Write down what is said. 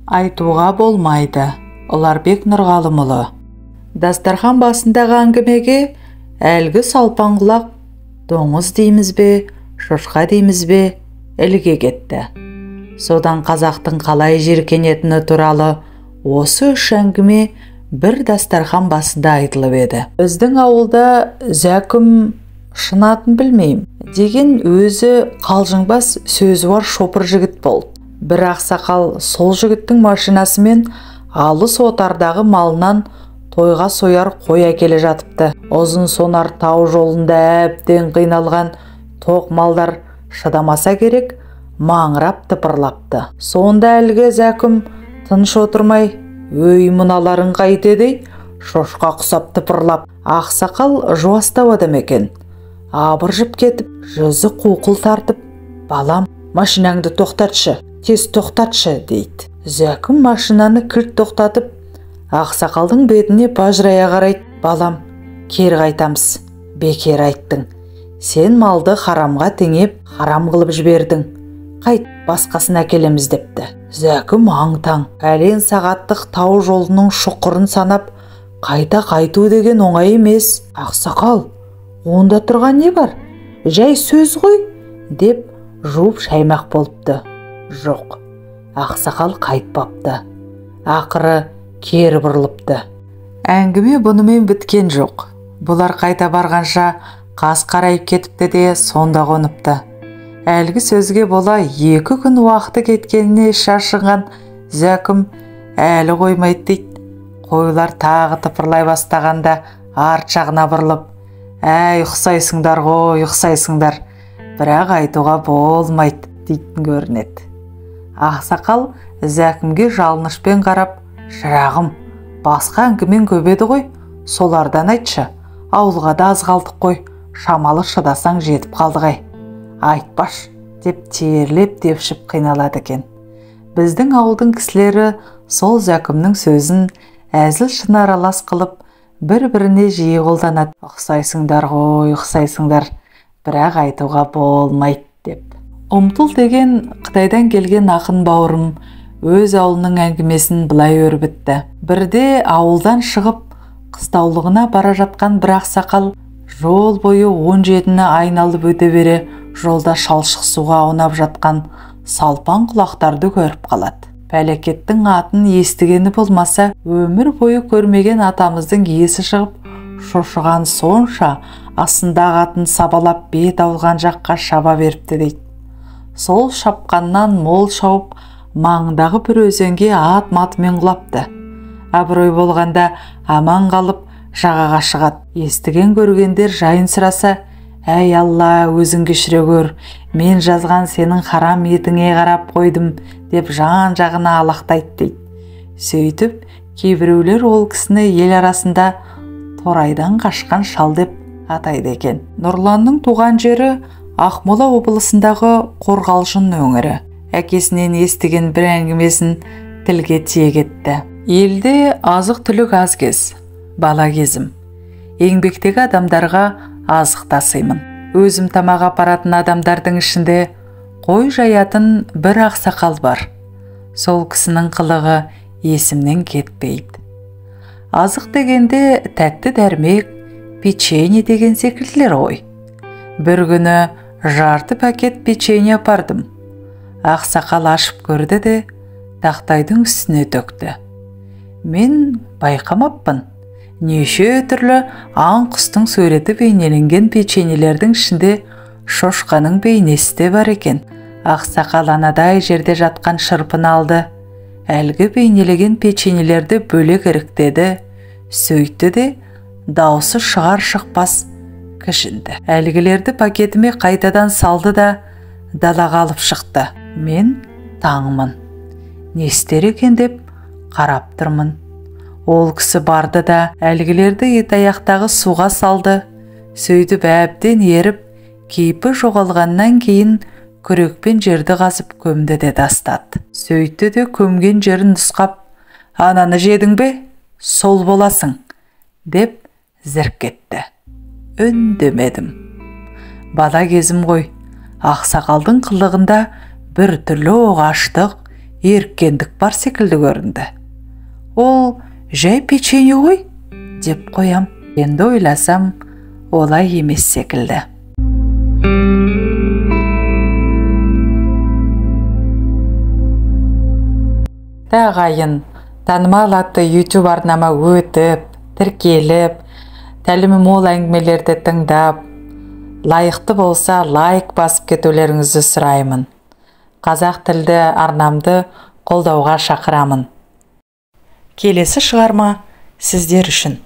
Айтуға болмайды. Ұларбек Нұрғалымұлы. Дастархан басындағы әңгімеге әлгі салпаңғұлақ доңыз дейміз бе, шошқа дейміз бе, ілге кетті. Содан қазақтың қалай жиіркенетіні туралы осы үш әңгіме бір дастархан басында айтылып еді. Біздің ауылда Зәкім, шын атын білмеймін деген өзі қалжыңбас сөзі бар шопыр жігіт болды. Бір ақсақал сол жігіттің машинасымен алыс отардағы малынан тойға сояр қой әкеле жатыпты. Ұзын сонар тау жолында әбден қиналған тоқ малдар шыдамаса керек, маңырап тыпырлапты. Сонда әлгі Зәкім тыныш отырмай, өй мыналарың қайтеді, шошқа құсап тыпырлап. Ақсақал жуастау адам екен. Абыржып кетіп, жүзі қуқыл тартып, балам, машинаңды тоқтатшы, тез тоқтатшы дейді. Зәкім машинаны кілт тоқтатып, ақсақалдың бетіне бажырая қарайды. Балам, кері қайтамыз, бекер айттың. Сен малды харамға теңеп, харам қылып жібердің. Қайт, басқасын әкелеміз депті. Зәкім аң-таң, әлен сағаттық тау жолының шұқырын санап, қайта қайту деген оңай емес. Ақсақал, онда тұрған не бар? Жай сөз ғой, деп жуып шаймақ болыпты. Жоқ, ақсақал қайтпапты. Ақыры кері бұрылыпты. Әңгіме бұнымен біткен жоқ. Бұлар қайта барғанша қас қарайып кетіпті де сонда қоныпты. Әлгі сөзге бола 2 күн уақыты кеткеніне шашынған Зәкім әлі қоймайды дейді. Қойлар тағы тыпырлай бастағанда арт жағына бұрылып, әй, ұқсайсыңдар ғой, ұқсайсыңдар, бірақ айтуға болмайды дейтін көрінеді. Ақсақал Зәкімге жалынышпен қарап, шырағым, басқа әңгімен көп еді ғой, солардан айтшы, ауылға да аз қалдық қой, шамалы шыдасаң жетіп қалдық-ай. Айтпаш, деп терлеп тепшіп қиналады екен. Біздің ауылдың кісілері сол Зәкімнің сөзін әзіл шыны аралас қылып, бір-біріне жиі қолданады. Ұқсайсыңдар ғой, ұқсайсыңдар, бірақ айтуға болмайды деп. Ұмтыл деген Қытайдан келген ақын бауырым өз ауылының әңгімесін былай өрбітті. Бірде ауылдан шығып, қыстаулығына бара жатқан бір ақсақал жол бойы 17-ні айналып өте бере, жолда шалшық суға аунап жатқан салпаң құлақтарды көріп қалады. Пәлекеттің атын естігені болмаса, өмір бойы көрмеген атамыздың есі шығып, шошыған сонша астындағы атын сабалап бет алған жаққа шаба беріпті дейді. Сол шапқаннан мол шауып, маңдағы бір өзенге ат матымен құлапты. Абырой болғанда аман қалып жағаға шығады. Естіген көргендер жайын сұраса, әй Алла, өзің кешіре көр, мен жазған сенің харам етіңе қарап қойдым, деп жан-жағына алақтайды дейді. Сөйтіп, кейбіреулер ол кісіні ел арасында торайдан қашқан шал деп атайды екен. Нұрланның туған жері Ақмола облысындағы Қорғалжын өңірі. Әкесінен естіген бір әңгімесін тілге тиек етті. Елде азық-түлік аз кез, бала кезім. Еңбектегі адамдарға азық тасимын. Өзім тамақ апаратын адамдардың ішінде қой жаятын бір ақсақал бар. Сол кісінің қылығы есімнен кетпейді. Азық дегенде тәтті дәрмек, печенье деген секілділер ғой. Бір күні жарты пакет печенье апардым. Ақсақал ашып көрді де тақтайдың үстіне төкті. Мен байқамаппын. Неше түрлі аң құстың суреті бейнеленген печеньелердің ішінде шошқаның бейнесі де бар екен. Ақсақал анадай жерде жатқан шырпын алды. Әлгі бейнелеген печеньелерді бөлек іріктеді, сөйтті де даусы шығар шықпас кіжінді. Әлгілерді пакетіме қайтадан салды да далаға алып шықты. Мен таңмын. Не істер екен деп қарап тұрмын. Ол кісі барды да әлгілерді етаяқтағы суға салды. Сөйтіп әбден еріп, кейпі жоғалғаннан кейін күрекпен жерді қазып көмді де тастады. Сөйтті де көмген жерін нұсқап, ананы жедің бе? Сол боласың, деп зірк кетті. Үндемедім. Бала кезім ғой, ақсақалдың қылығында бір түрлі оғаштық, еріккендік бар секілді көрінді. Ол жай печенье ғой деп қоям. Енді ойласам, олай емес секілді. Ағайын, танымал атты YouTube арнама өтіп, тіркеліп, тәлімі мол әңгімелерді тыңдап, лайықты болса лайк басып кетулеріңізді сұраймын. Қазақ тілді арнамды қолдауға шақырамын. Келесі шығарма сіздер үшін.